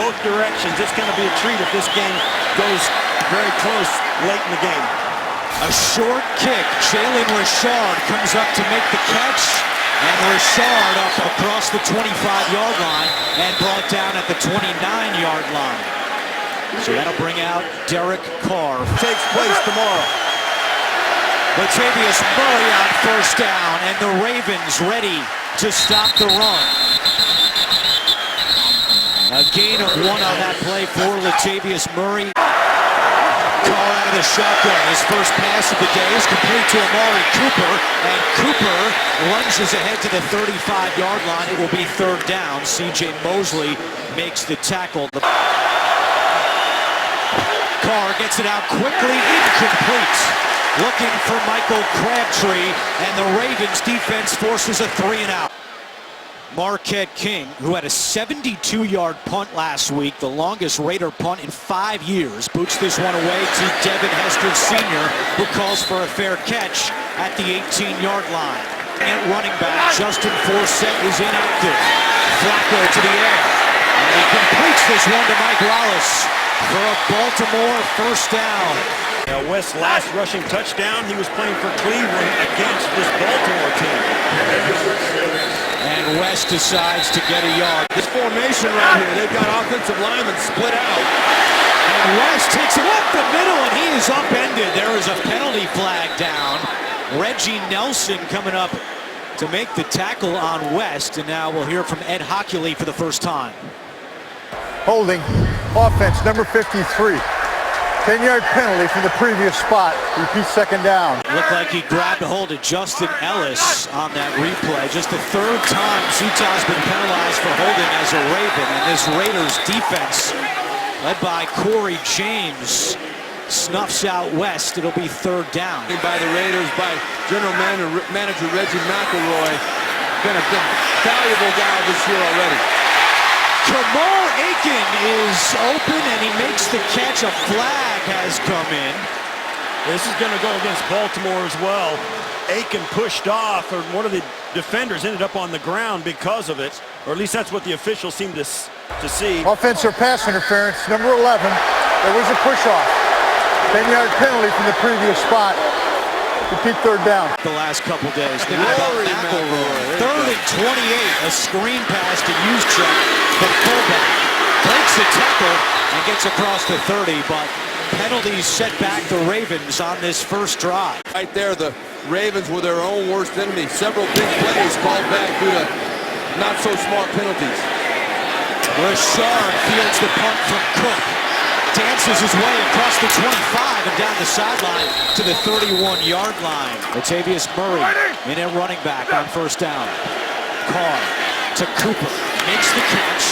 both directions. It's going to be a treat if this game goes very close late in the game. A short kick. Jalen Richard comes up to make the catch. And Richard up across the 25-yard line and brought down at the 29-yard line. So that'll bring out Derek Carr. Takes place tomorrow. Latavius Murray on first down, and the Ravens ready to stop the run. A gain of 1 on that play for Latavius Murray. Carr out of the shotgun. His first pass of the day is complete to Amari Cooper, and Cooper lunges ahead to the 35-yard line. It will be third down. C.J. Mosley makes the tackle. Carr gets it out quickly, incomplete. Looking for Michael Crabtree, and the Ravens defense forces a 3-and-out. Marquette King, who had a 72-yard punt last week, the longest Raider punt in 5 years, boots this one away to Devin Hester Sr., who calls for a fair catch at the 18-yard line. And running back, Justin Forsett is inactive. Flacco to the air, and he completes this one to Mike Wallace for a Baltimore first down. West's last rushing touchdown, he was playing for Cleveland against this Baltimore team. And West decides to get a yard. This formation right here, they've got offensive linemen split out. And West takes it up the middle, and he is upended. There is a penalty flag down. Reggie Nelson coming up to make the tackle on West, and now we'll hear from Ed Hockley for the first time. Holding, offense, number 53. 10-yard penalty from the previous spot. Repeat second down. Looked like he grabbed a hold of Justin Ellis on that replay. Just the third time Utah's been penalized for holding as a Raven. And this Raiders defense, led by Corey James, snuffs out West. It'll be third down. By the Raiders, by General Manager Reggie McElroy. Been a valuable guy this year already. Kamal Aiken is open, and he makes the catch. A flag has come in. This is going to go against Baltimore as well. Aiken pushed off, or one of the defenders ended up on the ground because of it, or at least that's what the officials seem to see. Offensive pass interference, number 11. There was a push-off. 10-yard penalty from the previous spot. Repeat third down. The last couple days. Think about McElroy. Third and 28. A screen pass to Juszczyk, the fullback. Breaks the tackle and gets across the 30, but penalties set back the Ravens on this first drive. Right there, the Ravens were their own worst enemy. Several big plays called back due to not-so-smart penalties. Richard fields the punt from Cook. Dances his way across the 25 and down the sideline to the 31-yard line. Latavius Murray in at running back on first down. Carr to Cooper, makes the catch,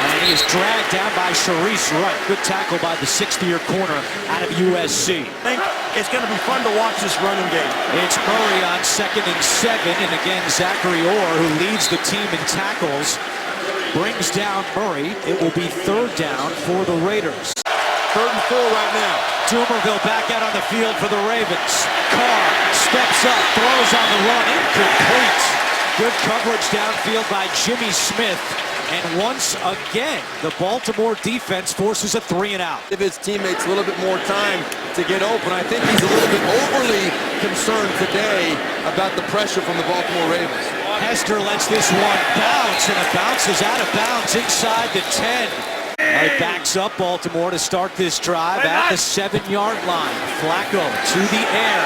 and he is dragged down by Sharice Wright. Good tackle by the 60-year corner out of USC. I think it's going to be fun to watch this running game. It's Murray on 2nd and 7, and again Zachary Orr, who leads the team in tackles, brings down Murray. It will be third down for the Raiders. 3rd and 4 right now. Dumerville back out on the field for the Ravens. Carr steps up, throws on the run, incomplete. Good coverage downfield by Jimmy Smith. And once again, the Baltimore defense forces a 3-and-out. Give his teammates a little bit more time to get open. I think he's a little bit overly concerned today about the pressure from the Baltimore Ravens. Hester lets this one bounce, and it bounces out of bounds inside the 10. It backs up Baltimore to start this drive at the 7-yard line. Flacco to the air.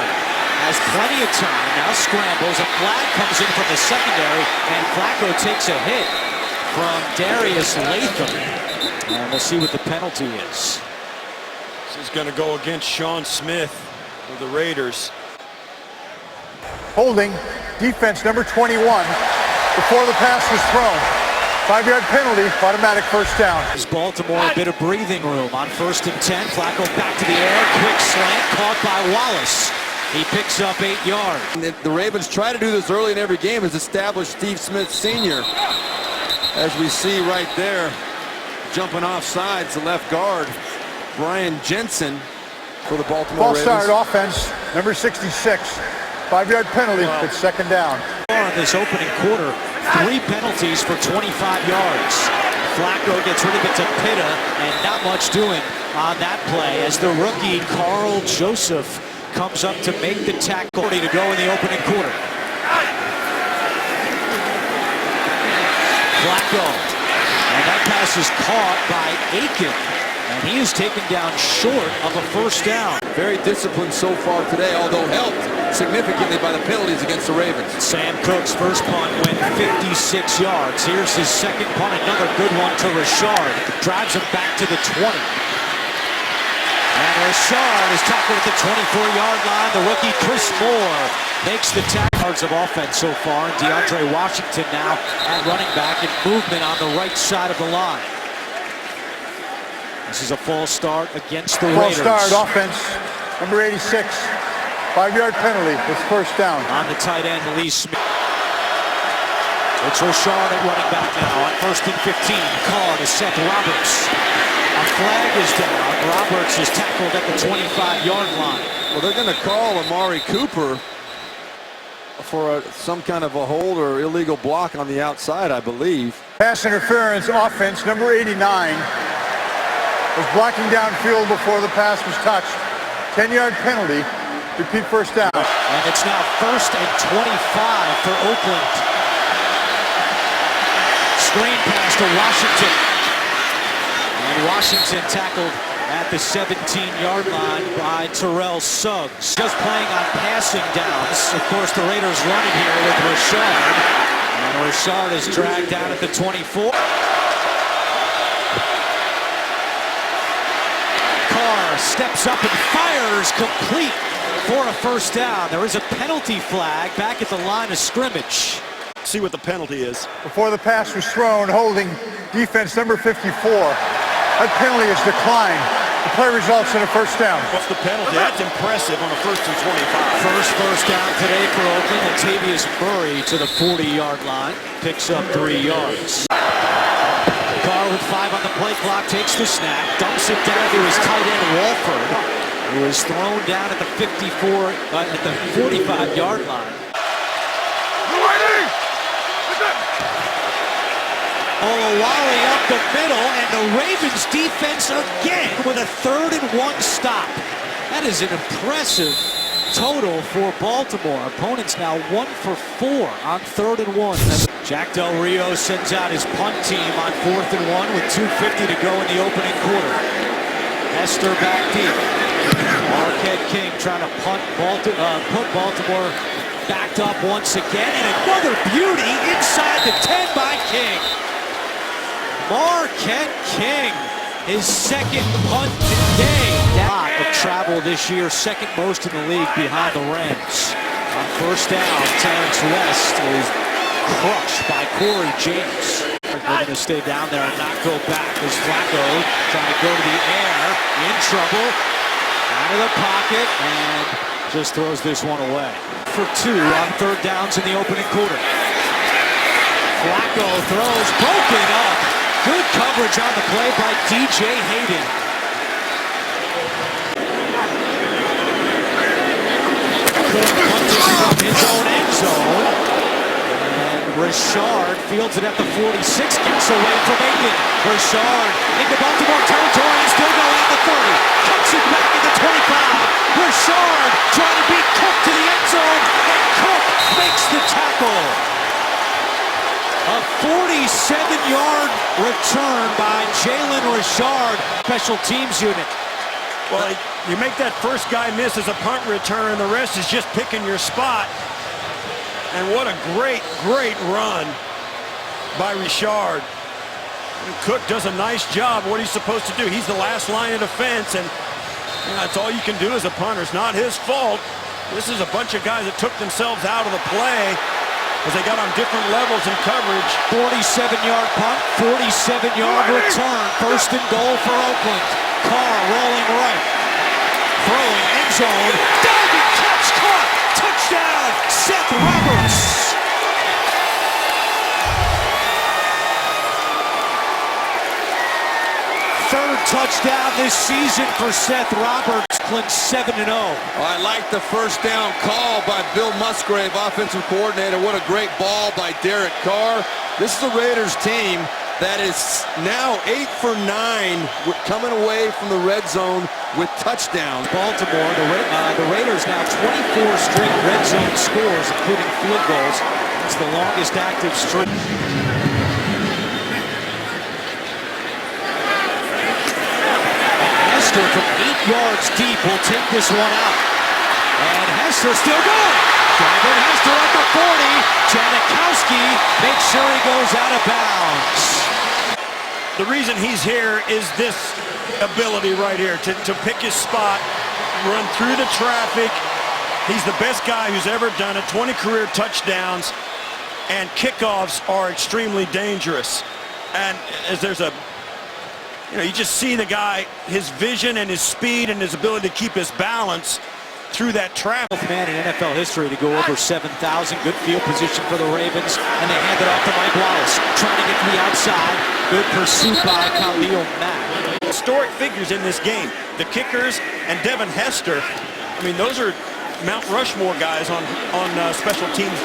Has plenty of time. Now scrambles. A flag comes in from the secondary, and Flacco takes a hit from Darius Latham. And we'll see what the penalty is. This is going to go against Sean Smith of the Raiders. Holding, defense, number 21. Before the pass was thrown. 5-yard penalty, automatic first down. Is Baltimore a bit of breathing room on 1st and 10. Flacco back to the air, quick slant, caught by Wallace. He picks up 8 yards. The Ravens try to do this early in every game, is establish Steve Smith Sr. As we see right there, jumping off sides, the left guard, Brian Jensen for the Baltimore Ravens. Ball started offense, number 66. 5-yard penalty, it's second down. In this opening quarter, 3 penalties for 25 yards. Flacco gets rid of it to Pitta, and not much doing on that play as the rookie Carl Joseph comes up to make the tackle. 40 to go in the opening quarter. Flacco, and that pass is caught by Aiken, and he is taken down short of a first down. Very disciplined so far today, although helped significantly by the penalties against the Ravens. Sam Cook's first punt went 56 yards. Here's his second punt, another good one to Richard. Drives him back to the 20. And Richard is tackled at the 24-yard line. The rookie Chris Moore makes the tackle. Yards of offense so far. And DeAndre Washington now at running back and movement on the right side of the line. This is a false start against the Raiders. False start offense, number 86. 5-yard penalty. It's first down. On the tight end, Lee Smith. It's Richard at running back now on 1st and 15. Call to Seth Roberts. A flag is down. Roberts is tackled at the 25-yard line. Well, they're going to call Amari Cooper for some kind of a hold or illegal block on the outside, I believe. Pass interference offense, number 89. Was blocking downfield before the pass was touched. 10-yard penalty. Repeat first down. And it's now 1st and 25 for Oakland. Screen pass to Washington. And Washington tackled at the 17-yard line by Terrell Suggs. Just playing on passing downs. Of course, the Raiders running here with Richard. And Richard is dragged down at the 24. Carr steps up and fires complete for a first down. There is a penalty flag back at the line of scrimmage. See what the penalty is. Before the pass was thrown, holding defense number 54. That penalty is declined. The play results in a first down. What's the penalty? That's impressive on a 1st and 25. First down today for Oakland. Latavius Murray to the 40-yard line. Picks up 3 yards. Carr with 5 on the play clock takes the snap. Dumps it down to his tight end Walford, who is thrown down at the 45-yard line. Olawale up the middle, and the Ravens defense again with a 3rd and 1 stop. That is an impressive total for Baltimore. Opponents now 1 for 4 on 3rd and 1. Jack Del Rio sends out his punt team on 4th and 1 with 2:50 to go in the opening quarter. Hester back deep. Marquette King trying to put Baltimore backed up once again, and another beauty inside the 10 by King. Marquette King, his second punt today. A lot of travel this year, second most in the league behind the Rams. On first down, Terrence West is crushed by Corey James. They're going to stay down there and not go back. As Flacco trying to go to the air, in trouble, out of the pocket, and just throws this one away. For 2 on 3rd downs in the opening quarter. Flacco throws, broken up. Good coverage on the play by DJ Hayden. Punches from his own end zone. And Richard fields it at the 46, gets away from Aiken. Richard into Baltimore territory and still going at the 30. Cuts it back at the 25. Richard trying to beat Cook to the end zone, and Cook makes the tackle. A 47-yard return by Jalen Richard, special teams unit. Well, you make that first guy miss as a punt return, the rest is just picking your spot. And what a great run by Richard. And Cook does a nice job. What he's supposed to do. He's the last line of defense, and that's all you can do as a punter. It's not his fault. This is a bunch of guys that took themselves out of the play as they got on different levels in coverage. 47-yard punt, 47-yard return. 1st and goal for Oakland. Carr rolling right. Throwing end zone. Diving catch caught. Touchdown, Seth Roberts. 3rd touchdown this season for Seth Roberts. Oakland 7-0. I like the first down call by Bill Musgrave, offensive coordinator. What a great ball by Derek Carr. This is the Raiders team that is now 8 for 9, coming away from the red zone with touchdowns. Baltimore, the Raiders now 24 straight red zone scores, including field goals. It's the longest active streak. Hester from 8 yards deep will take this one out. And Hester still going. Driving Hester at the 40. Janikowski makes sure he goes out of bounds. The reason he's here is this ability right here to pick his spot, run through the traffic. He's the best guy who's ever done it. 20 career touchdowns, and kickoffs are extremely dangerous. And as there's a, you just see the guy, his vision and his speed and his ability to keep his balance through that traffic. Man in NFL history to go over 7,000. Good field position for the Ravens, and they hand it off to Mike Wallace, trying to get to the outside. Good pursuit by Khalil Mack. Historic figures in this game. The kickers and Devin Hester. I mean, those are Mount Rushmore guys on special teams.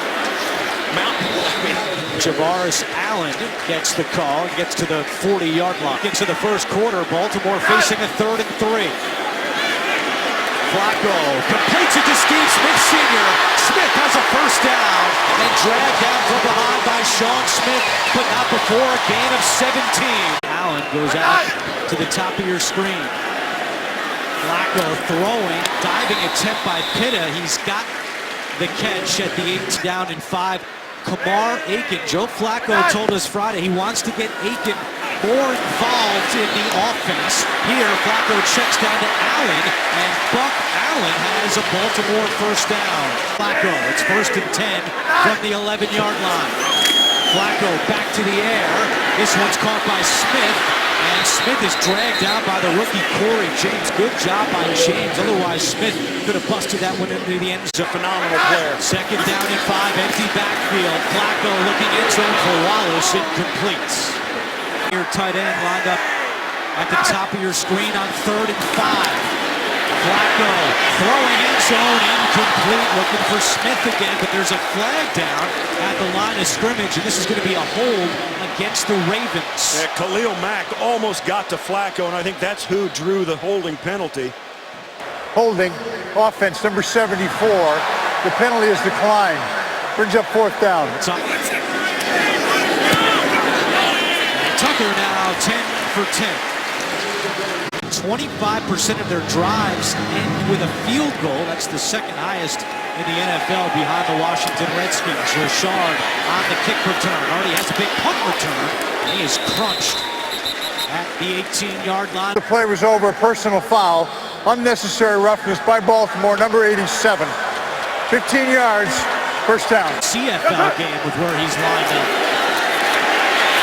Javaris Allen gets the call, gets to the 40-yard line. Into the first quarter, Baltimore facing a 3rd and 3. Flacco completes it to Steve Smith Sr. Smith has a first down and dragged down from behind by Sean Smith, but not before a gain of 17. Allen goes out to the top of your screen. Flacco throwing, diving attempt by Pitta. He's got the catch at the 8, down in 5. Kamar Aiken. Joe Flacco told us Friday he wants to get Aiken more involved in the offense. Here, Flacco checks down to Allen, and Buck Allen has a Baltimore first down. Flacco, it's 1st and 10 from the 11-yard line. Flacco back to the air. This one's caught by Smith, and Smith is dragged out by the rookie Corey James. Good job by James. Otherwise, Smith could have busted that one into the end zone. Phenomenal player. 2nd down and 5, empty backfield. Flacco looking end zone for Wallace, incomplete. Your tight end lined up at the top of your screen on 3rd and 5. Flacco throwing end zone, incomplete, looking for Smith again, but there's a flag down at the line of scrimmage, and this is going to be a hold against the Ravens. Yeah, Khalil Mack almost got to Flacco, and I think that's who drew the holding penalty. Holding, offense number 74. The penalty is declined. Brings up 4th down. Tucker now 10 for 10. 25% of their drives end with a field goal. That's the 2nd highest in the NFL behind the Washington Redskins. Richard on the kick return. Already has a big punt return. He is crunched at the 18-yard line. The play was over. Personal foul. Unnecessary roughness by Baltimore, number 87. 15 yards, first down. CFL game with where he's lined up.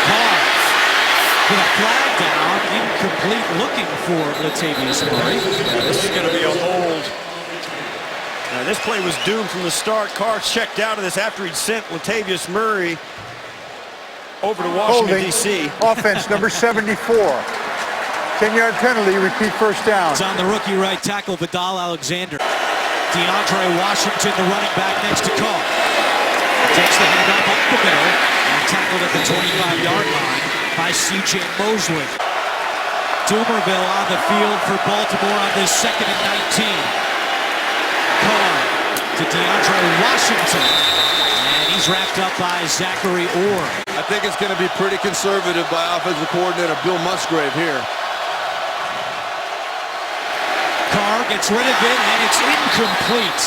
Carr with a flag down, incomplete, looking for Latavius Murray. Yeah, this is going to be a hold. This play was doomed from the start. Carr checked out of this after he'd sent Latavius Murray over to Washington, D.C. Offense number 74. 10-yard penalty, repeat first down. It's on the rookie right tackle, Vidal Alexander. DeAndre Washington, the running back next to Carr. Takes the handoff up the middle and tackled at the 25-yard line by C.J. Mosley. Dumerville on the field for Baltimore on this 2nd and 19. Carr to DeAndre Washington, and he's wrapped up by Zachary Orr. I think it's going to be pretty conservative by offensive coordinator Bill Musgrave here. Carr gets rid of it, and it's incomplete.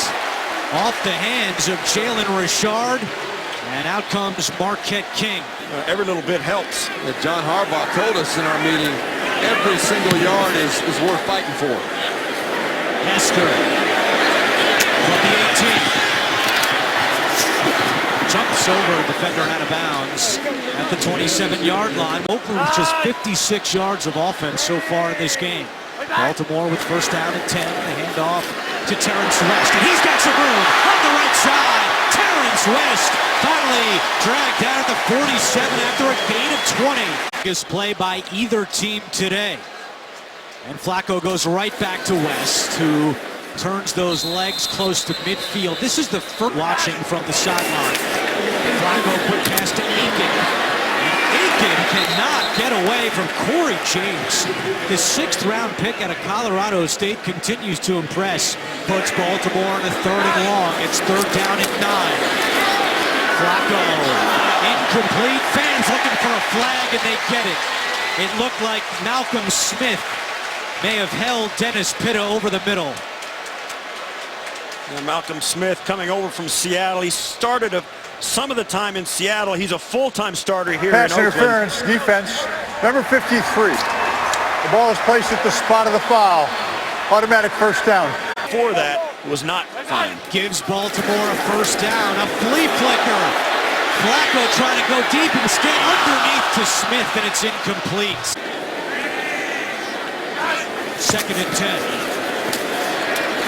Off the hands of Jalen Richard, and out comes Marquette King. Every little bit helps. John Harbaugh told us in our meeting, every single yard is worth fighting for. Hester from the 18. Jumps over a defender out of bounds at the 27-yard line. Oakland with just 56 yards of offense so far in this game. Baltimore with first down and 10. The handoff to Terrence West. And he's got some room on the right side. Terrence West finally dragged down at the 47 after a gain of 20. Biggest play by either team today. And Flacco goes right back to West, who turns those legs close to midfield. This is the first watching from the sideline. Flacco put pass to Aiken. And Aiken cannot get away from Corey James. The 6th round pick out of Colorado State continues to impress. Puts Baltimore in a 3rd and long. It's 3rd down and 9. Flacco, incomplete. Fans looking for a flag, and they get it. It looked like Malcolm Smith may have held Dennis Pitta over the middle. And Malcolm Smith coming over from Seattle. He started some of the time in Seattle. He's a full-time starter here Pass in Oakland. interference, defense, number 53. The ball is placed at the spot of the foul. Automatic first down. Before that was not fine. Gives Baltimore a first down. A flea flicker. Flacco trying to go deep, instead underneath to Smith, and it's incomplete. 2nd and 10.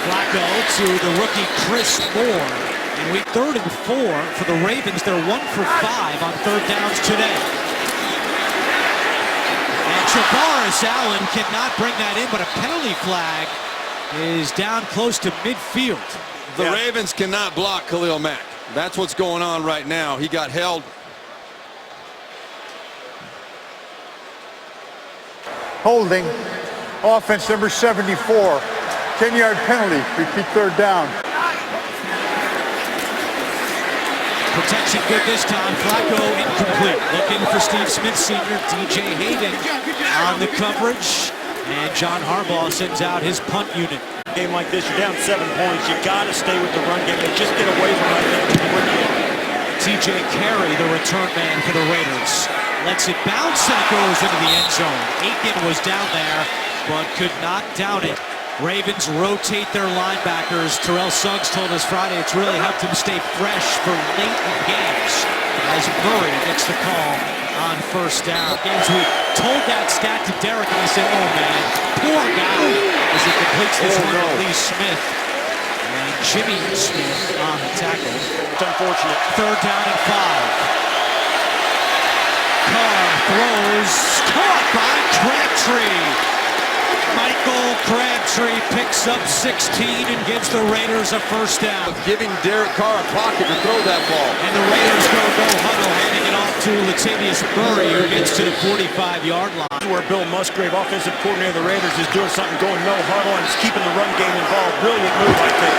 Flacco to the rookie Chris Moore. And we 3rd and 4 for the Ravens. They're 1 for 5 on 3rd downs today. And Travaris Allen cannot bring that in, but a penalty flag is down close to midfield. The Ravens cannot block Khalil Mack. That's what's going on right now. He got held. Holding. Offense number 74. 10-yard penalty. Repeat 3rd down. Protection good this time. Flacco incomplete. Looking for Steve Smith Sr. DJ Hayden on the coverage. And John Harbaugh sends out his punt unit. A game like this, you're down 7 points. You got to stay with the run game and just get away from it. TJ Carey, the return man for the Raiders, lets it bounce and it goes into the end zone. Aiken was down there, but could not down it. Ravens rotate their linebackers. Terrell Suggs told us Friday it's really helped him stay fresh for late in games as Murray gets the call on first down. Games we told that stat to Derek and he said, oh man, poor guy, as he completes this one to Lee Smith. And Jimmy Smith on the tackle. It's unfortunate. 3rd down and 5. Carr throws, caught by Crabtree. Michael Crabtree picks up 16 and gives the Raiders a first down. Giving Derek Carr a pocket to throw that ball. And the Raiders go no huddle, handing it off to Latavius Murray, who gets to the 45-yard line. Where Bill Musgrave, offensive coordinator of the Raiders, is doing something, going no huddle, and is keeping the run game involved. Brilliant move, I think.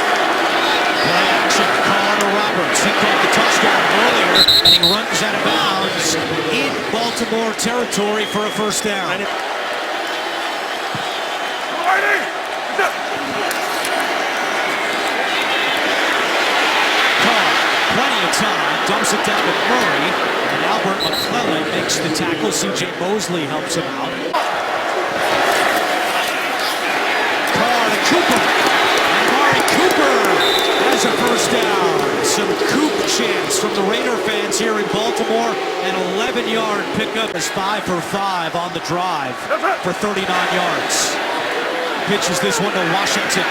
Play action, Carr to Roberts. He caught the touchdown earlier, and he runs out of bounds in Baltimore territory for a first down. Plenty of time, dumps it down to Murray, and Albert McClellan makes the tackle. C.J. Mosley helps him out. Carr to Cooper, and Amari Cooper has a first down. Some Coop chants from the Raider fans here in Baltimore. An 11-yard pickup is 5 for 5 on the drive for 39 yards. Pitches this one to Washington.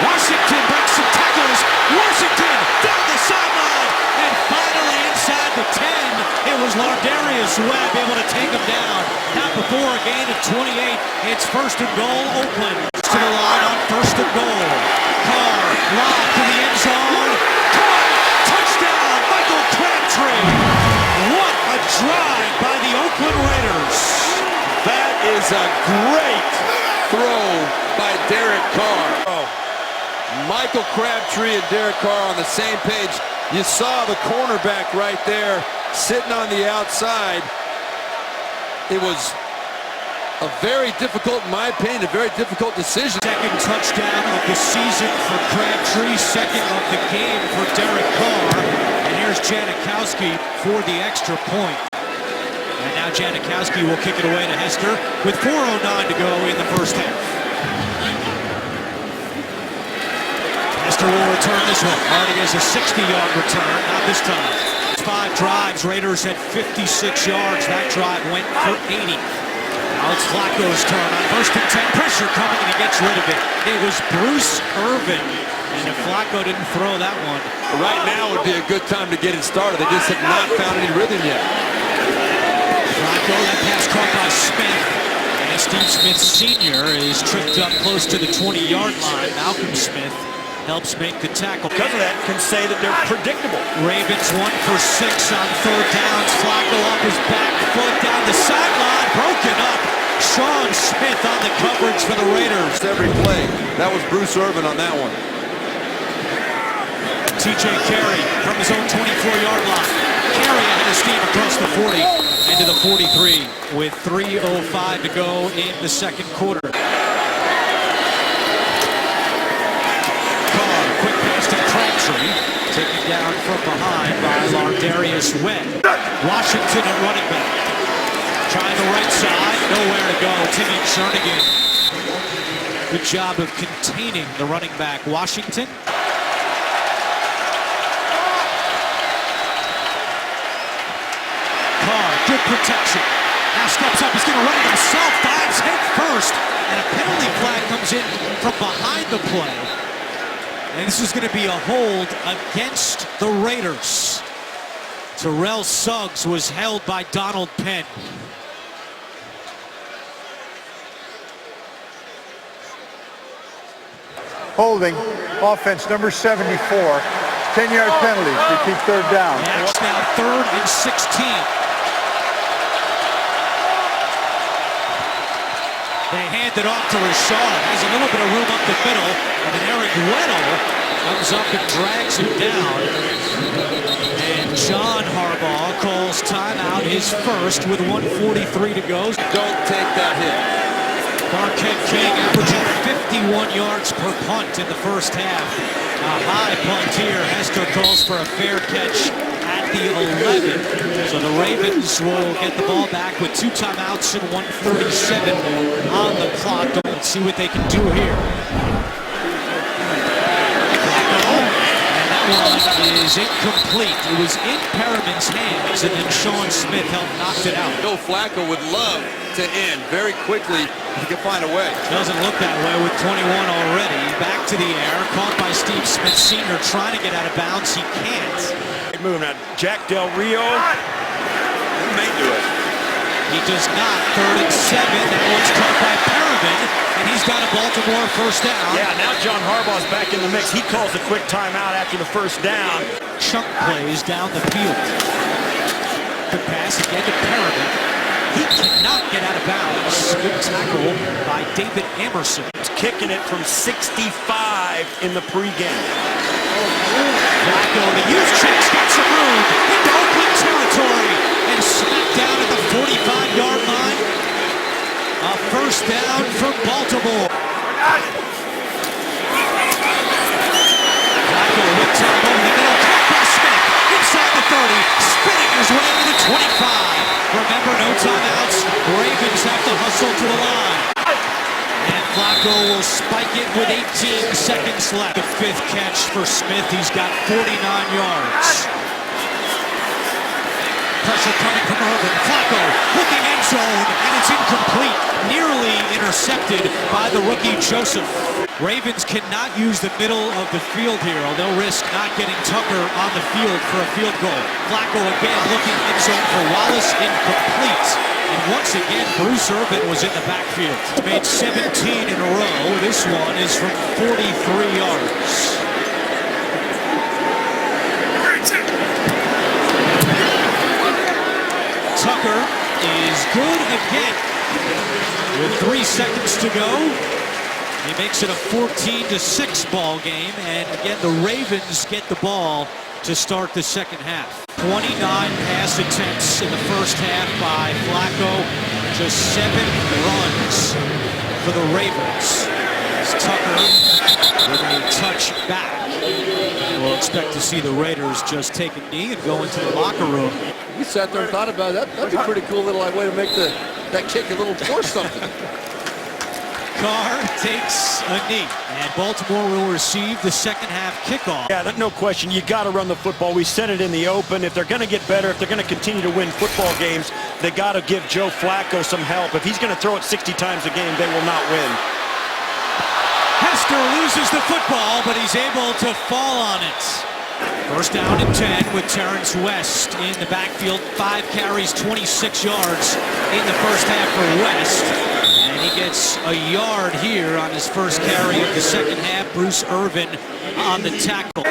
Washington breaks some tackles. Washington down the sideline, and finally inside the 10. It was Lardarius Webb able to take him down. Not before a gain of 28. It's 1st and goal. Oakland to the line on 1st and goal. Carr lob to the end zone. Caught. Touchdown, Michael Crabtree. What a drive by the Oakland Raiders. That is a great throw by Derek Carr. Michael Crabtree and Derek Carr on the same page. You saw the cornerback right there sitting on the outside. It was a very difficult, in my opinion, a very difficult decision. 2nd touchdown of the season for Crabtree, 2nd of the game for Derek Carr. And here's Janikowski for the extra point. And now Janikowski will kick it away to Hester with 4:09 to go in the first half. Hester will return this one. Already has a 60-yard return, not this time. 5 drives, Raiders had 56 yards. That drive went for 80. Now it's Flacco's turn on 1st and 10. Pressure coming, and he gets rid of it. It was Bruce Irvin, and if Flacco didn't throw that one. Right now would be a good time to get it started. They just have not found any rhythm yet. Flacco, that pass caught by Smith. And Steve Smith Sr. is tripped up close to the 20-yard line. Malcolm Smith helps make the tackle. Because of that, can say that they're predictable. Ravens 1 for 6 on third downs. Flacco off his back foot down the sideline, broken up. Sean Smith on the coverage for the Raiders. Every play. That was Bruce Irvin on that one. TJ Carey from his own 24-yard line. Carey ahead of steam across the 40 into the 43 with 3:05 to go in the second quarter. Carr, quick pass to Crabtree, taken down from behind by Lardarius Webb. Washington at running back. Trying the right side, nowhere to go. Timmy Jernigan. Good job of containing the running back, Washington. Carr, good protection. Now steps up, he's going to run it himself, dives head first, and a penalty flag comes in from behind the play. And this is going to be a hold against the Raiders. Terrell Suggs was held by Donald Penn. Holding, offense number 74, 10-yard penalty, repeat third down. Max now 3rd and 16. They hand it off to Rashard. Has a little bit of room up the middle, and then Eric Weddle comes up and drags him down. And John Harbaugh calls timeout, his first, with 1:43 to go. Don't take that hit. Marquette King averaging 51 yards per punt in the first half. A high punt here. Hester calls for a fair catch at the 11. So the Ravens will get the ball back with 2 timeouts and 1:37 on the clock. Let's see what they can do here. And that one is incomplete. It was in Perriman's hands, and then Sean Smith helped knock it out. Joe Flacco would love to end very quickly if he could find a way. Doesn't look that way with 21 already. Back to the air, caught by Steve Smith Sr. trying to get out of bounds. He can't. Good move now. Jack Del Rio. He may do it. He does not. 3rd and 7. That one's caught by Perriman, and he's got a Baltimore first down. Yeah, now John Harbaugh's back in the mix. He calls a quick timeout after the first down. Chunk plays down the field. Good pass again to Perriman. He cannot get out of bounds. Good tackle by David Emerson. He's kicking it from 65 in the pregame. Flacco, the youth checks, got some room into Oakland territory and smacked down at the 45-yard line. A first down from Baltimore. Flacco with time over the middle, caught by Smith inside the 30, spinning his way to the 25. Remember, no timeouts. Ravens have to hustle to the line. And Flacco will spike it with 18 seconds left. The 5th catch for Smith. He's got 49 yards. Pressure coming from Irvin. Flacco looking end zone, and it's incomplete. Nearly intercepted by the rookie Joseph. Ravens cannot use the middle of the field here, or they'll risk not getting Tucker on the field for a field goal. Flacco again looking end zone for Wallace, incomplete. And once again, Bruce Irvin was in the backfield. Made 17 in a row. This one is from 43 yards. Tucker is good again. With 3 seconds to go, he makes it a 14-6 ball game, and again the Ravens get the ball to start the second half. 29 pass attempts in the first half by Flacco, just 7 runs for the Ravens. As Tucker with a touch back. We'll expect to see the Raiders just take a knee and go into the locker room. We sat there and thought about that. That'd be a pretty cool little way to make that kick a little or something. Carr takes a knee, and Baltimore will receive the second half kickoff. Yeah, no question. You got to run the football. We said it in the open. If they're going to get better, if they're going to continue to win football games, they got to give Joe Flacco some help. If he's going to throw it 60 times a game, they will not win. Hester loses the football, but he's able to fall on it. First down and 10 with Terrence West in the backfield. 5 carries, 26 yards in the first half for West. And he gets a yard here on his first carry of the second half. Bruce Irvin on the tackle.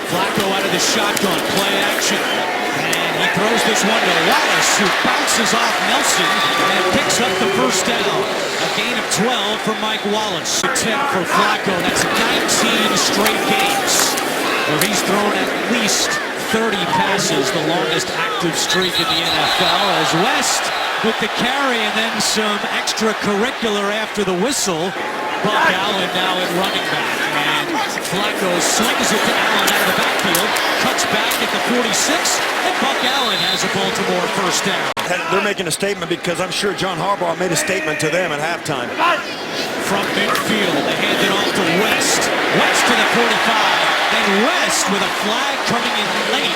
Flacco out of the shotgun, play action. And he throws this one to Wallace, who bounces off Nelson and picks up the first down. A gain of 12 for Mike Wallace. 10 for Flacco. That's 19 straight games where he's thrown at least 30 passes, the longest active streak in the NFL, as West with the carry and then some extracurricular after the whistle. Buck Allen now at running back, and Flacco slings it to Allen out of the backfield, cuts back at the 46, and Buck Allen has a Baltimore first down. They're making a statement because I'm sure John Harbaugh made a statement to them at halftime. From midfield, they hand it off to West. West to the 45, and West with a flag coming in late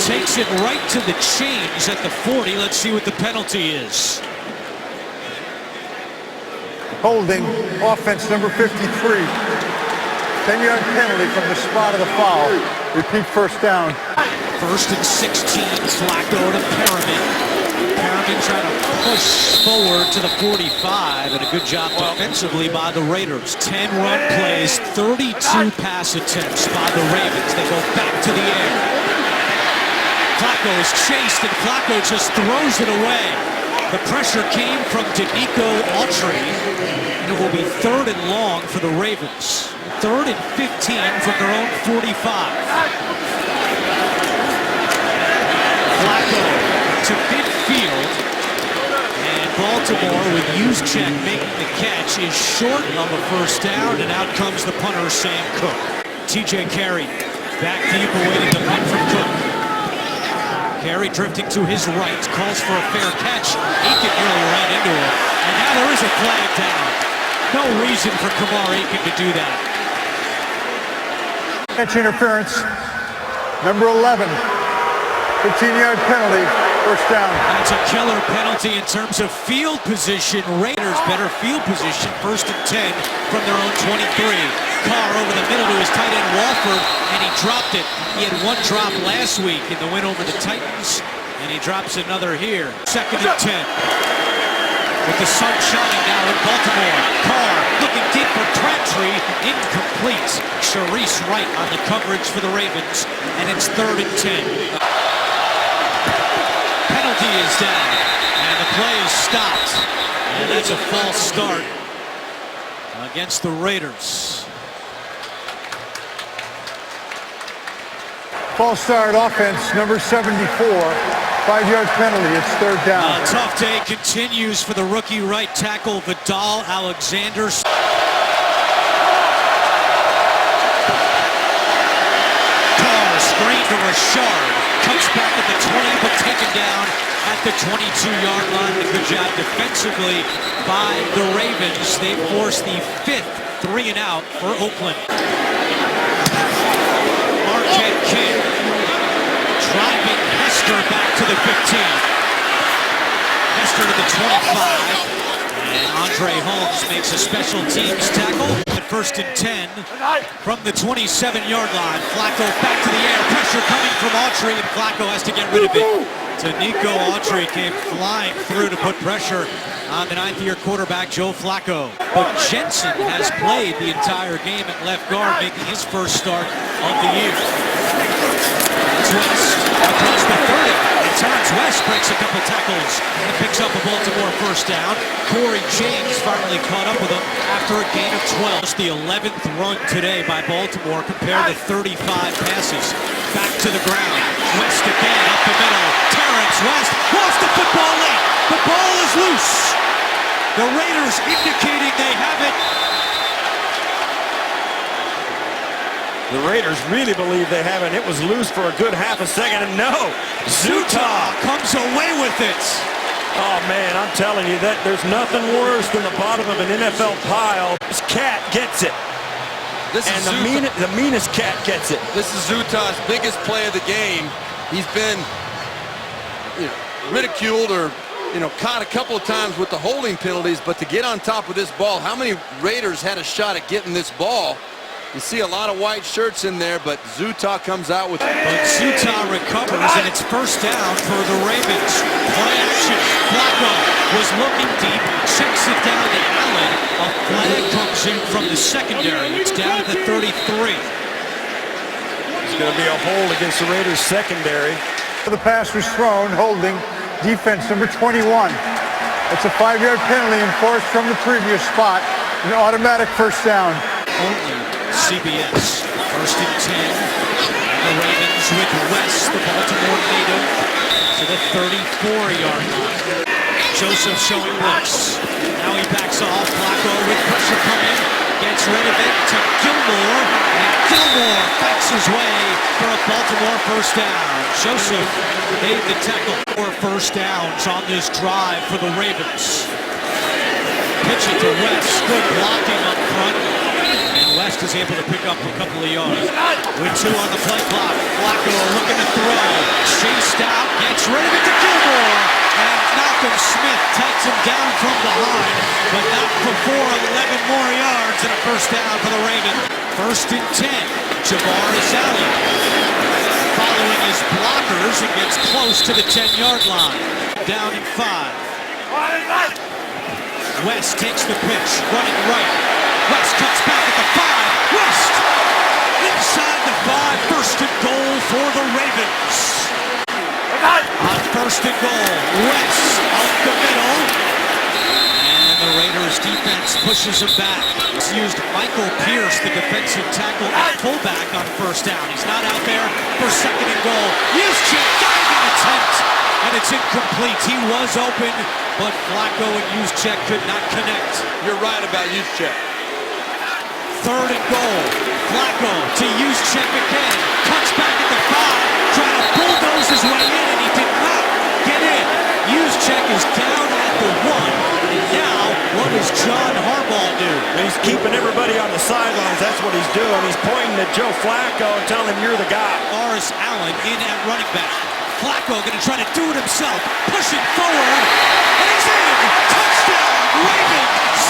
takes it right to the chains at the 40. Let's see what the penalty is. Holding, offense number 53. 10-yard penalty from the spot of the foul. Repeat first down. 1st and 16, Flacco to Perriman. Perriman trying to push forward to the 45, and a good job defensively by the Raiders. 10 run plays, 32 pass attempts by the Ravens. They go back to the air. Flacco is chased, and Flacco just throws it away. The pressure came from Danico Autry, and it will be 3rd and long for the Ravens. 3rd and 15 from their own 45. Flacco to midfield, and Baltimore with Juszczyk making the catch is short of a first down, and out comes the punter Sam Cook. TJ Carey back deep awaiting the punt from Cook. Carey drifting to his right, calls for a fair catch. Aiken nearly ran into him, and now there is a flag down. No reason for Kamar Aiken to do that. Catch interference, number 11. 15-yard penalty, first down. That's a killer penalty in terms of field position. Raiders better field position, 1st and 10 from their own 23. Carr over the middle to his tight end Walford, and he dropped it. He had one drop last week in the win over the Titans, and he drops another here. 2nd and 10. With the sun shining now in Baltimore. Carr looking deep for Crabtree, incomplete. Sharice Wright on the coverage for the Ravens, and it's 3rd and 10. Penalty is down, and the play is stopped. And that's a false start against the Raiders. False start offense, number 74. 5-yard penalty, it's 3rd down. A tough day continues for the rookie right tackle Vidal Alexander. Carr screen to Richard. Comes back at the 20, but taken down at the 22-yard line. A good job defensively by the Ravens. They force the 5th 3-and-out for Oakland. Marquette King driving Hester back to the 15. Hester to the 25. And Andre Holmes makes a special teams tackle at 1st and 10 from the 27-yard line. Flacco back to the air. Pressure coming from Autry, and Flacco has to get rid of it. Danico Autry came flying through to put pressure on the 9th-year quarterback Joe Flacco. But Jensen has played the entire game at left guard, making his first start of the year. It's West across the 30. And Terrence West breaks a couple tackles and picks up a Baltimore first down. Corey James finally caught up with him after a gain of 12. It's the 11th run today by Baltimore compared to 35 passes. Back to the ground. West again up the middle. Terrence West lost the football late. The ball is loose. The Raiders indicating they have it. The Raiders really believe they have it. It was loose for a good half a second, and no, Zuta comes away with it. Oh man, I'm telling you that there's nothing worse than the bottom of an NFL pile. This cat gets it. And the meanest cat gets it. This is Zuta's biggest play of the game. He's been ridiculed or caught a couple of times with the holding penalties, but to get on top of this ball, how many Raiders had a shot at getting this ball? You see a lot of white shirts in there, but Zuta comes out with... But Zuta recovers, and it's first down for the Ravens. Play action. Flacco was looking deep, checks it down to Allen. A flag comes in from the secondary. It's down at the 33. It's going to be a hold against the Raiders secondary. The pass was thrown, holding defense number 21. It's a 5-yard penalty enforced from the previous spot. An automatic first down. Only CBS. First and 10. The Ravens with West, the Baltimore native, to the 34-yard line. Joseph showing blitz. Now he backs off. Flacco with pressure coming. Gets rid of it to Gilmore. And Gilmore fights his way for a Baltimore first down. Joseph made the tackle. 4 first downs on this drive for the Ravens. Pitch it to West. Good blocking up front. And West is able to pick up a couple of yards. With 2 on the play clock. Flacco looking to throw. Chased out. Gets rid of it to Gilmore. And Malcolm Smith takes him down from behind. But not before 11 more yards and a first down for the Ravens. First and 10. Jabbar Azali following his blockers and gets close to the 10-yard line. Down in 5. West takes the pitch, running right. West cuts back at the 5. West inside the 5. First and goal for the Ravens. On first and goal, West out the middle. And the Raiders defense pushes him back. He's used Michael Pierce, the defensive tackle, at fullback on first down. He's not out there for second and goal. Juszczyk diving attempt. And it's incomplete. He was open, but Flacco and Juszczyk could not connect. You're right about Juszczyk. Third and goal. Flacco to Juszczyk again. Cuts back at the 5. Trying to bulldoze his way in, and he did not get in. Juszczyk is down at the 1. And now, what does John Harbaugh do? He's keeping everybody on the sidelines. That's what he's doing. He's pointing at Joe Flacco and telling him you're the guy. Morris Allen in at running back. Flacco going to try to do it himself. Pushing forward. And he's in. Touchdown, Ravens.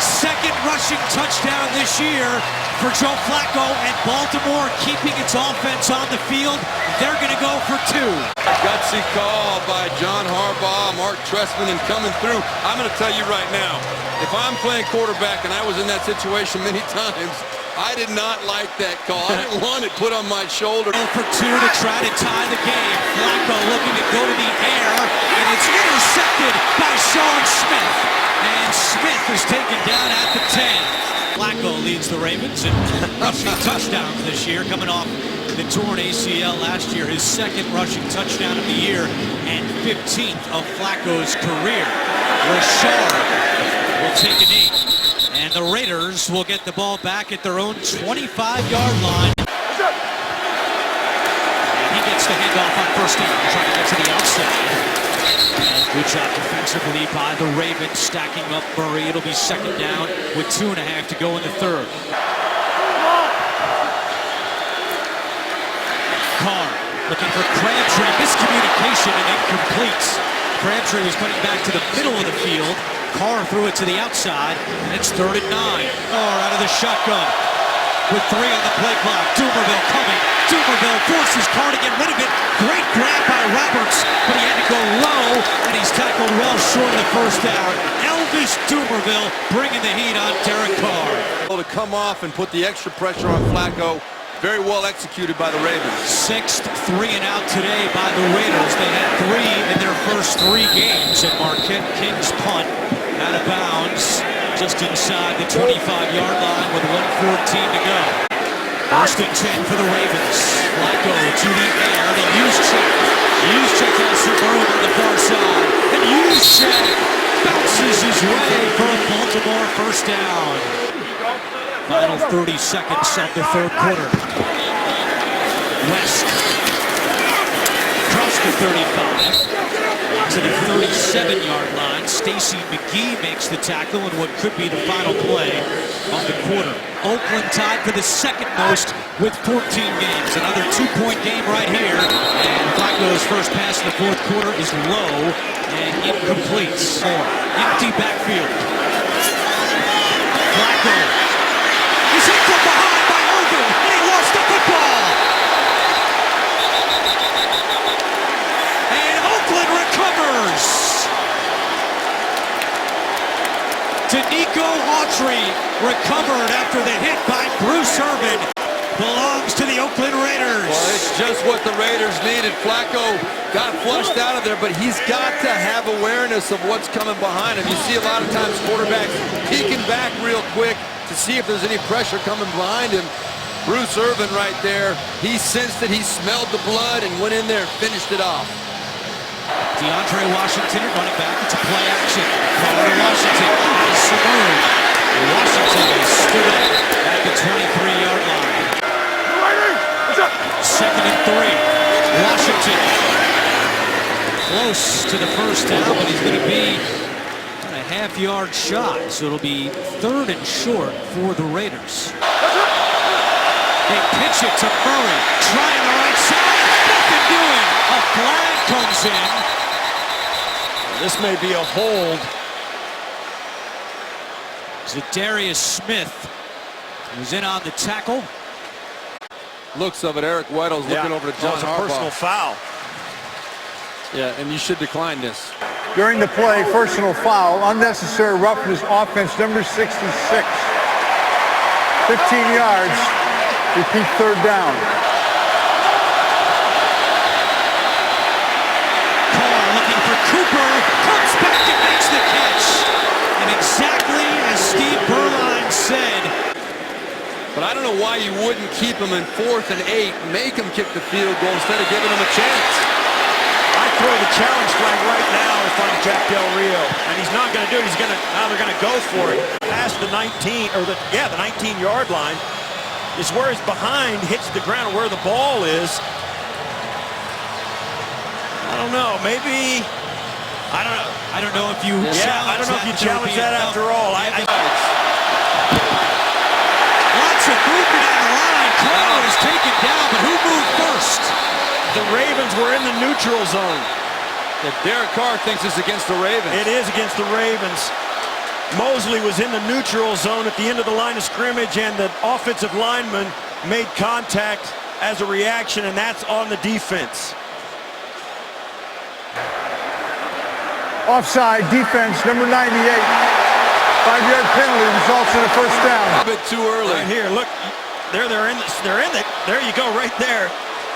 Second rushing touchdown this year for Joe Flacco, and Baltimore keeping its offense on the field. They're going to go for 2. Gutsy call by John Harbaugh, Mark Trestman, and coming through. I'm going to tell you right now, if I'm playing quarterback, and I was in that situation many times, I did not like that call. I didn't want it put on my shoulder. For 2 to try to tie the game. Flacco looking to go to the air, and it's intercepted by Sean Smith. And Smith is taken down at the 10. Flacco leads the Ravens in rushing touchdowns this year, coming off the torn ACL last year. His second rushing touchdown of the year and 15th of Flacco's career. Rashard will take a knee. And the Raiders will get the ball back at their own 25-yard line. And he gets the handoff on first down, trying to get to the outside. And good job defensively by the Ravens, stacking up Murray. It'll be second down with 2.5 to go in the third. Carr looking for Crabtree. Miscommunication and incomplete. Crabtree was putting back to the middle of the field. Carr threw it to the outside, and it's 3rd and 9. Carr out of the shotgun with 3 on the play clock. Dumerville coming. Dumerville forces Carr to get rid of it. Great grab by Roberts, but he had to go low, and he's tackled well short of the first down. Elvis Dumerville bringing the heat on Derek Carr. To come off and put the extra pressure on Flacco. Very well executed by the Ravens. 6th 3-and-out today by the Raiders. They had 3 in their first 3 games, and Marquette King's punt out of bounds just inside the 25-yard line with 1:14 to go. First and 10 for the Ravens. Flacco to the air to Juszczyk. Juszczyk has some room on the far side, and Juszczyk bounces his way for a Baltimore first down. Final 30 seconds of the third quarter. West across the 35 to the 37-yard line. Stacy McGee makes the tackle in what could be the final play of the quarter. Oakland tied for the second most with 14 games. Another 2-point game right here. And Flacco's first pass in the fourth quarter is low and incomplete. Empty backfield. Flacco. He's hit from behind by Irvin, and he lost the football. And Oakland recovers. Danico Autry recovered after the hit by Bruce Irvin. Belongs to the Oakland Raiders. Well, it's just what the Raiders needed. Flacco got flushed out of there, but he's got to have awareness of what's coming behind him. You see a lot of times quarterbacks peeking back real quick to see if there's any pressure coming behind him. Bruce Irvin right there, he sensed it, he smelled the blood and went in there and finished it off. DeAndre Washington running back. It's a play action. Colorado Washington has some room. Washington is stood up at the 23-yard line. Second and 3. Washington close to the first down, but he's going to be on a half-yard shot, so it'll be 3rd and short for the Raiders. They pitch it to Murray, trying the right side. Nothing doing. A flag comes in. This may be a hold. Zadarius Smith was in on the tackle. Looks of it, Eric Weddle's looking over to John It's a Harbaugh. personal foul. Yeah, and you should decline this. During the play, personal foul, unnecessary roughness, offense number 66. 15 yards, repeat 3rd down. Carr looking for Cooper, comes back and makes the catch. And exactly as Steve Berline said. But I don't know why you wouldn't keep him in 4th and 8, make him kick the field goal instead of giving him a chance. I'd throw the challenge flag right now if I'm Jack Del Rio. And he's not going to do it. Now they're going to go for it. Past the 19, or the 19-yard line is where his behind hits the ground, where the ball is. I don't know. Maybe, I don't know. I don't know if you I don't know if you challenge that after all. Lots of movement on the line. Carr is taken down, but who moved first? The Ravens were in the neutral zone. If Derek Carr thinks it's against the Ravens. It is against the Ravens. Mosley was in the neutral zone at the end of the line of scrimmage, and the offensive lineman made contact as a reaction, and that's on the defense. Offside, defense, number 98. 5-yard penalty results in a first down. A bit too early. Right here, look, they're in the, there you go, right there.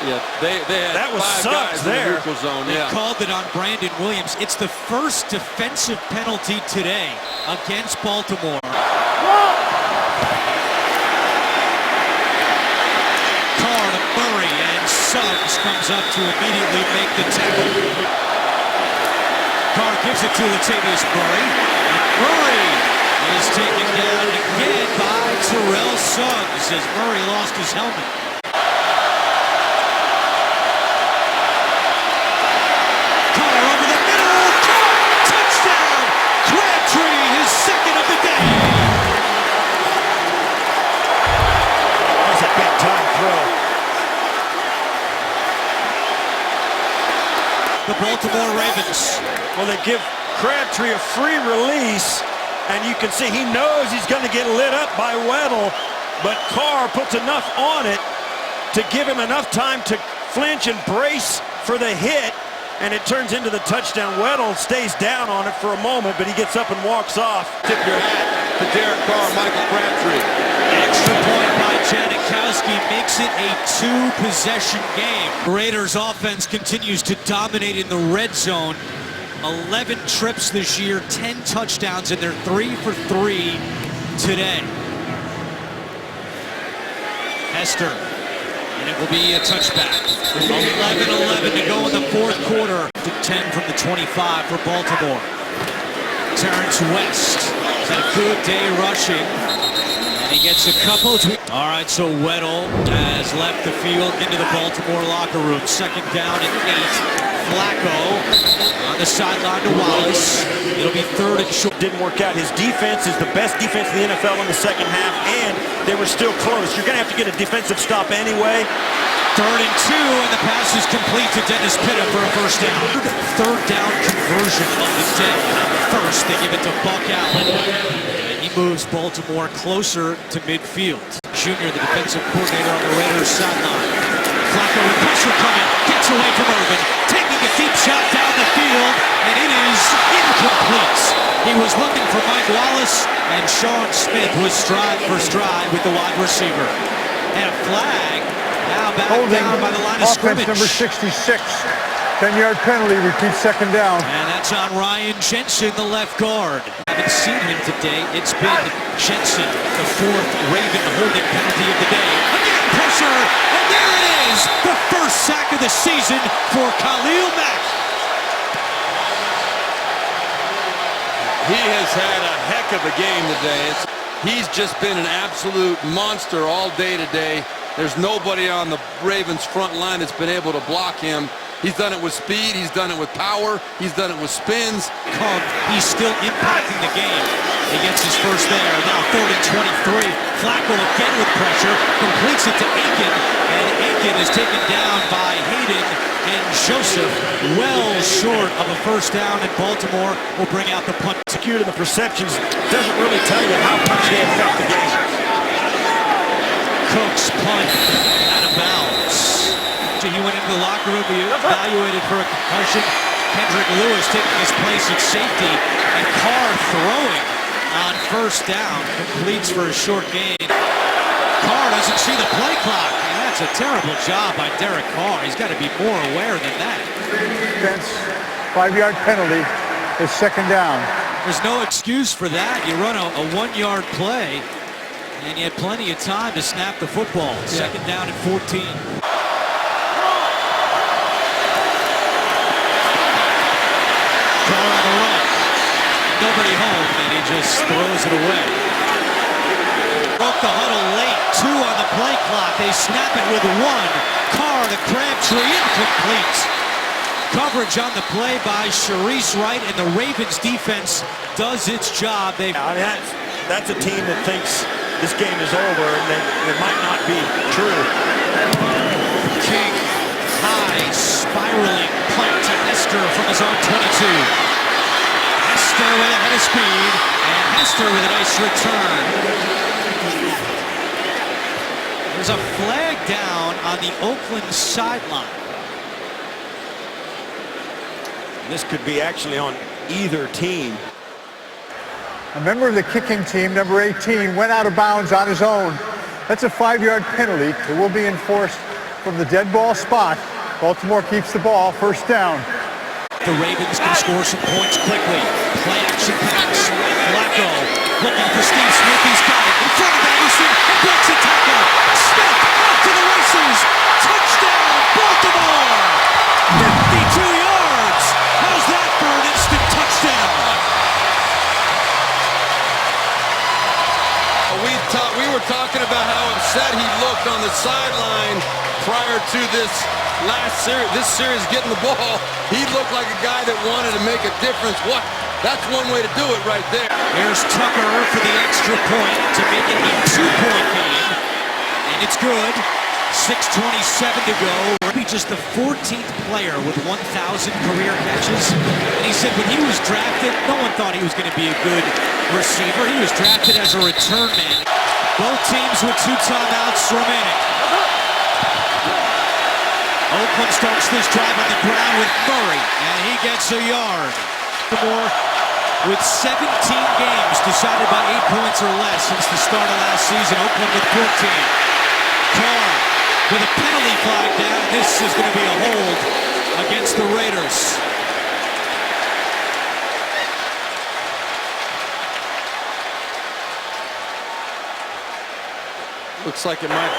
Yeah, they had That was 5 Suggs guys there. in the neutral zone. They Yeah. called it on Brandon Williams. It's the first defensive penalty today against Baltimore. Carr to Murray, and Suggs comes up to immediately make the tackle. Carr gives it to Latavius Murray. And Murray is taken down again by Terrell Suggs as Murray lost his helmet. Carr over the middle. Carr, touchdown! Crabtree, his 2nd of the day. That's a big-time throw. The Baltimore Ravens. Well, they give Crabtree a free release, and you can see he knows he's going to get lit up by Weddle, but Carr puts enough on it to give him enough time to flinch and brace for the hit, and it turns into the touchdown. Weddle stays down on it for a moment, but he gets up and walks off. Tip your hat to Derek Carr, Michael Crabtree. Extra point by Janikowski makes it a 2-possession game. Raiders offense continues to dominate in the red zone. 11 trips this year, 10 touchdowns, and they're 3 for 3 today. Hester, and it will be a touchback. 11-11 to go in the 4th quarter. 10 from the 25 for Baltimore. Terrence West has had a good day rushing, and he gets a couple. All right, so Weddle has left the field into the Baltimore locker room. 2nd down and 8. Flacco on the sideline to Wallace. It'll be 3rd and short. Didn't work out. His defense is the best defense in the NFL in the second half, and they were still close. You're going to have to get a defensive stop anyway. 3rd and 2, and the pass is complete to Dennis Pitta for a first down. 3rd down conversion of the day. First, they give it to Buck Allen. And he moves Baltimore closer to midfield. Junior, the defensive coordinator on the Raiders sideline. Flacco with pressure coming, gets away from Irvin, taking a deep shot down the field, and it is incomplete. He was looking for Mike Wallace, and Sean Smith was stride for stride with the wide receiver. And a flag now back down by the line of scrimmage. Number 66. 10-yard penalty, repeat second down. And that's on Ryan Jensen, the left guard. Haven't seen him today. It's been Jensen, the fourth Raven holding penalty of the day. Again, pressure, and there it is! The first sack of the season for Khalil Mack. He has had a heck of a game today. He's just been an absolute monster all day today. There's nobody on the Ravens front line that's been able to block him. He's done it with speed, he's done it with power, he's done it with spins. He's still impacting the game. He gets his first there, now 3rd and 23. Flacco again with pressure, completes it to Aiken, and Aiken is taken down by Hayden and Joseph. Well short of a first down, and Baltimore will bring out the punt. Executed the perceptions doesn't really tell you how much they affect the game. Cook's punt out of bounds. He went into the locker room, he evaluated for a concussion. Kendrick Lewis taking his place at safety, and Carr throwing on first down, completes for a short gain. Carr doesn't see the play clock. And that's a terrible job by Derek Carr. He's got to be more aware than that. Defense, 5-yard penalty, is second down. There's no excuse for that. You run a 1-yard play, and you had plenty of time to snap the football. Second down and 14. Carr on the run. Nobody home, and he just throws it away. Broke the huddle late. 2 on the play clock. They snap it with 1. Carr to Crabtree, incomplete. Coverage on the play by Sharice Wright, and the Ravens defense does its job. I mean, that's a team that thinks this game is over, and it might not be true. King, high, spiraling punt to Hester from his own 22. Hester with a head of speed, and Hester with a nice return. There's a flag down on the Oakland sideline. This could be actually on either team. A member of the kicking team, number 18, went out of bounds on his own. That's a 5-yard penalty. It will be enforced from the dead ball spot. Baltimore keeps the ball, first down. The Ravens can score some points quickly. Play action pass. Flacco looking for Steve Smith. He's got it in front of Anderson. Breaks a tackle. Smith off to the races. Touchdown, Baltimore! 52 yards. How's that for an instant touchdown? We were talking about how upset he looked on the sideline prior to this series getting the ball. He looked like a guy that wanted to make a difference. That's one way to do it right there. Here's Tucker for the extra point to make it a 2-point game. And it's good. 6:27 to go. Maybe just the 14th player with 1,000 career catches. And he said when he was drafted, no one thought he was going to be a good receiver. He was drafted as a return man. Both teams with 2 timeouts remaining. Oakland starts this drive on the ground with Murray, and he gets a yard. Baltimore with 17 games decided by 8 points or less since the start of last season. Oakland with 14. Carr with a penalty flag down. This is going to be a hold against the Raiders. Looks like it might.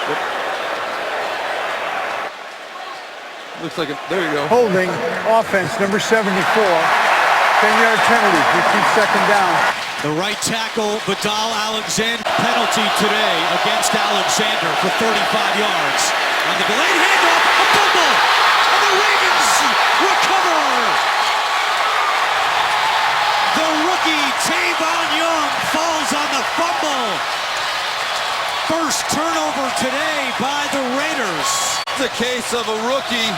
Looks like it. There you go. Holding, offense, number 74. 10-yard penalty, repeat second down. The right tackle, Vidal Alexander, penalty today against Alexander for 35 yards. On the delayed handoff, a fumble, and the Ravens recover. The rookie Tavon Young falls on the fumble. First turnover today by the Raiders. It's a case of a rookie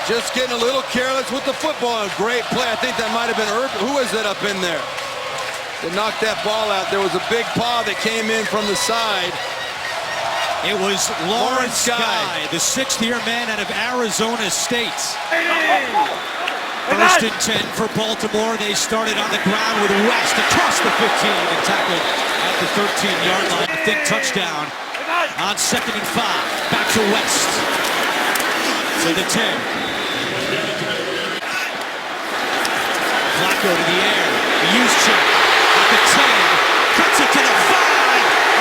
just getting a little careless with the football. A great play. I think that might have been Irvin. Who is it up in there? to knock that ball out. There was a big paw that came in from the side. It was Lawrence Guy, the sixth-year man out of Arizona State. First and 10 for Baltimore. They started on the ground with West across the 15 and tackled at the 13-yard line. I think touchdown on 2nd and 5. Back to West. To the 10. Flacco to the air. Juszczyk at the 10. Cuts it to the 5.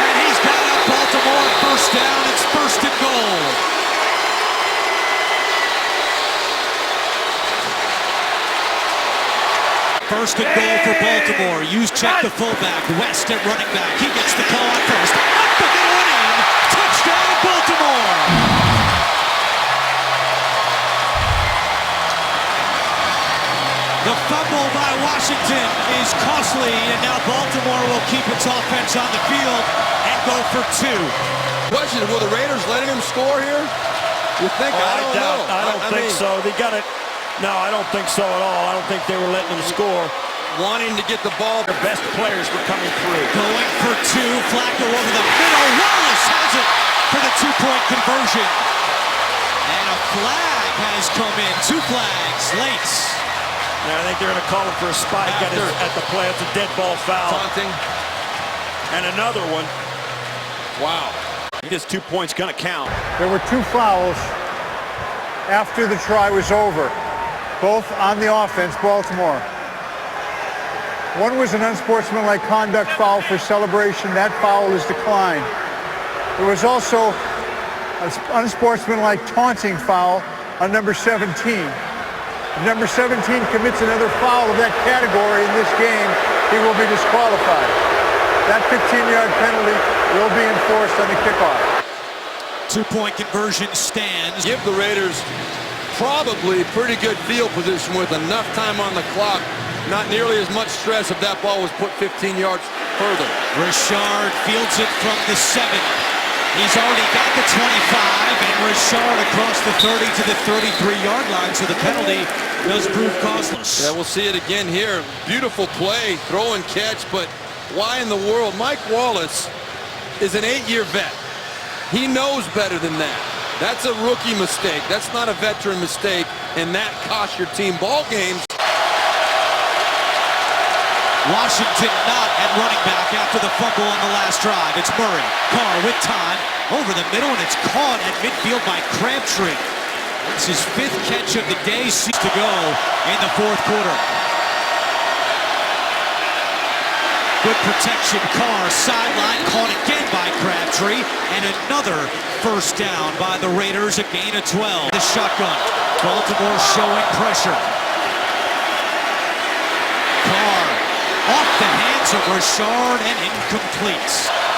And he's got up Baltimore. First down. It's 1st and goal. First and goal for Baltimore. Juszczyk the fullback. West at running back. He gets the call on first. Up the middle and in. Touchdown Baltimore. The fumble by Washington is costly, and now Baltimore will keep its offense on the field and go for 2. Question, will the Raiders letting him score here? You think? I don't know. I don't think so. They got it. No, I don't think so at all. I don't think they were letting him score. Wanting to get the ball. Their best players were coming through. Going for 2. Flacco over the middle. Wallace has it for the 2-point conversion. And a flag has come in. 2 flags late. Yeah, I think they're going to call him for a spike at the play. It's a dead ball foul. Taunting. And another one. Wow. His 2 points going to count. There were 2 fouls after the try was over, both on the offense, Baltimore. One was an unsportsmanlike conduct foul for celebration. That foul is declined. There was also an unsportsmanlike taunting foul on number 17. If number 17 commits another foul of that category in this game, he will be disqualified. That 15-yard penalty will be enforced on the kickoff. 2-point conversion stands. Give the Raiders probably pretty good field position with enough time on the clock. Not nearly as much stress if that ball was put 15 yards further. Richard fields it from the 7. He's already got the 25, and Richard across the 30 to the 33-yard line, so the penalty does prove costless. Yeah, we'll see it again here. Beautiful play, throw and catch, but why in the world? Mike Wallace is an 8-year vet. He knows better than that. That's a rookie mistake. That's not a veteran mistake, and that costs your team ball games. Washington not at running back after the fumble on the last drive. It's Murray. Carr with time over the middle, and it's caught at midfield by Crabtree. It's his 5th catch of the day. 6 to go in the 4th quarter. Good protection. Carr sideline caught again by Crabtree, and another first down by the Raiders. A gain of 12. The shotgun. Baltimore showing pressure. Carr off the hands of Richard and incomplete.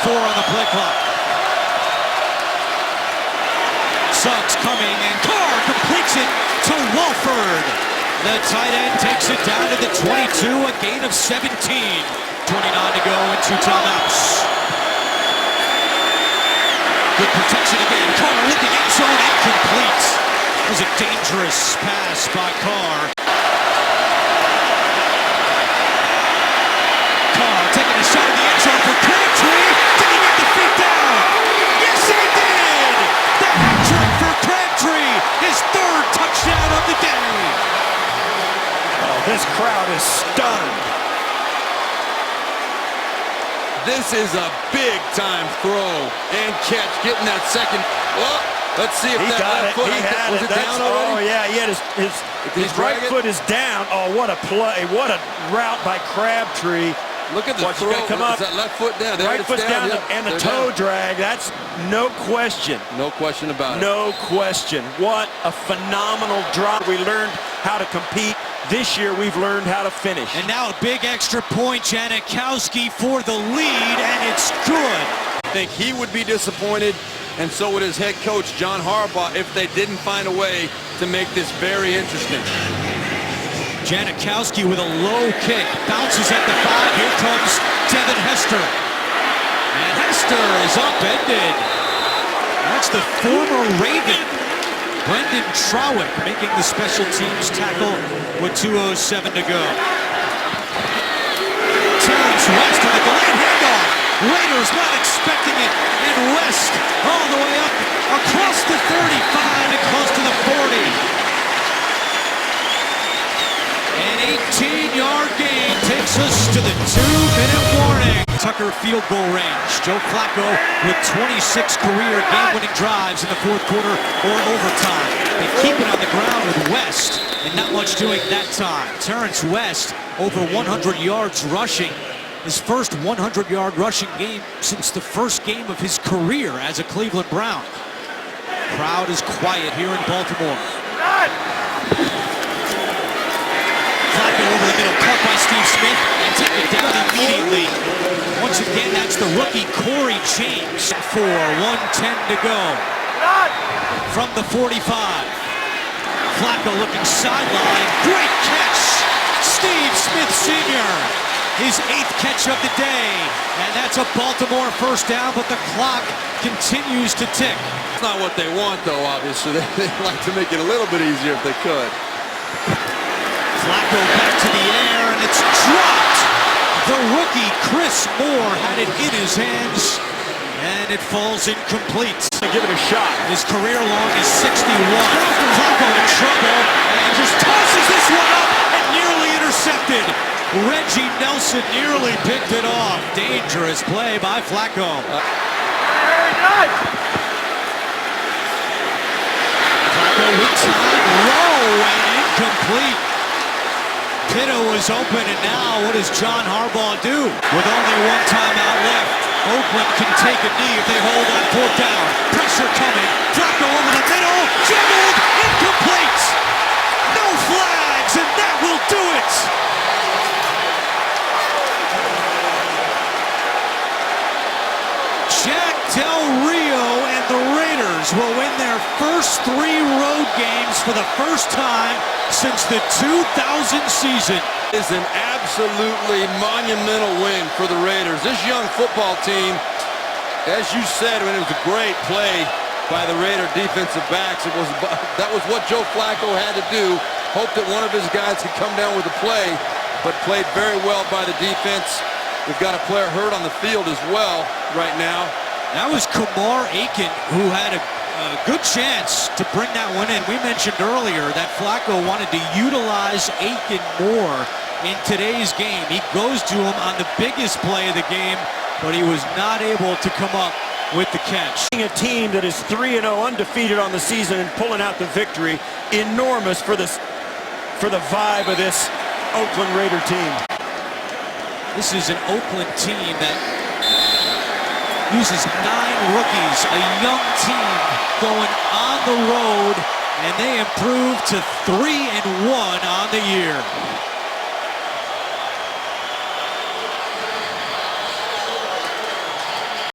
4 on the play clock. Suggs coming, and Carr completes it to Walford. The tight end takes it down to the 22, a gain of 17. 29 to go and 2 timeouts. Good protection again. Carr looking end zone, incomplete. It was a dangerous pass by Carr. Taking a shot in the end zone for Crabtree. Did he get the feet down? Yes, he did! The hat-trick for Crabtree. His 3rd touchdown of the day. Oh, this crowd is stunned. This is a big-time throw and catch. Getting that second. Well, let's see if He that got left it. foot He had was it. it down already? Oh, yeah, he had his right foot is down. Oh, what a play. What a route by Crabtree. Look at the throw. Come up. Is that left foot down? There Right it's foot's down, yeah. and the They're toe down. drag. That's no question. No question about it. No question. What a phenomenal drop. We learned how to compete. This year, we've learned how to finish. And now a big extra point. Janikowski for the lead, and it's good. I think he would be disappointed, and so would his head coach, John Harbaugh, if they didn't find a way to make this very interesting. Janikowski with a low kick. Bounces at the 5. Here comes Devin Hester. And Hester is upended. That's the former Raven, Brendan Trowick, making the special teams tackle with 2:07 to go. Terrence Raiders not expecting it. And West all the way up across the 35 and close to the 40. An 18-yard gain takes us to the 2-minute warning. Tucker field goal range. Joe Flacco with 26 career game-winning drives in the fourth quarter or overtime. They keep it on the ground with West, and not much doing that time. Terrence West over 100 yards rushing. His first 100-yard rushing game since the first game of his career as a Cleveland Brown. Crowd is quiet here in Baltimore. Flacco over the middle, caught by Steve Smith, and take it down immediately. Once again, that's the rookie Corey James. 1:10 to go. From the 45. Flacco looking sideline. Great catch. Steve Smith Sr. His 8th catch of the day. And that's a Baltimore first down, but the clock continues to tick. It's not what they want, though, obviously. They'd like to make it a little bit easier if they could. Flacco back to the air, and it's dropped. The rookie Chris Moore had it in his hands, and it falls incomplete. Give it a shot. His career long is 61. Flacco in trouble, and just tosses this one up and nearly intercepted. Reggie Nelson nearly picked it off. Dangerous play by Flacco. Flacco with time, low and incomplete. Pitto is open, and now what does John Harbaugh do? With only one timeout left, Oakland can take a knee if they hold on 4th down. Pressure coming. Flacco over the middle. Juggled. Incomplete. No flags, and that will do it. Jack Del Rio and the Raiders will win their first 3 road games for the first time since the 2000 season. Is an absolutely monumental win for the Raiders. This young football team, as you said, it was a great play by the Raider defensive backs. That was what Joe Flacco had to do. Hoped that one of his guys could come down with a play, but played very well by the defense. We've got a player hurt on the field as well right now. That was Kamar Aiken, who had a good chance to bring that one in. We mentioned earlier that Flacco wanted to utilize Aiken more in today's game. He goes to him on the biggest play of the game, but he was not able to come up with the catch. A team that is 3-0 undefeated on the season and pulling out the victory, enormous for the vibe of this Oakland Raider team. This is an Oakland team that uses 9 rookies, a young team going on the road, and they improve to 3-1 on the year.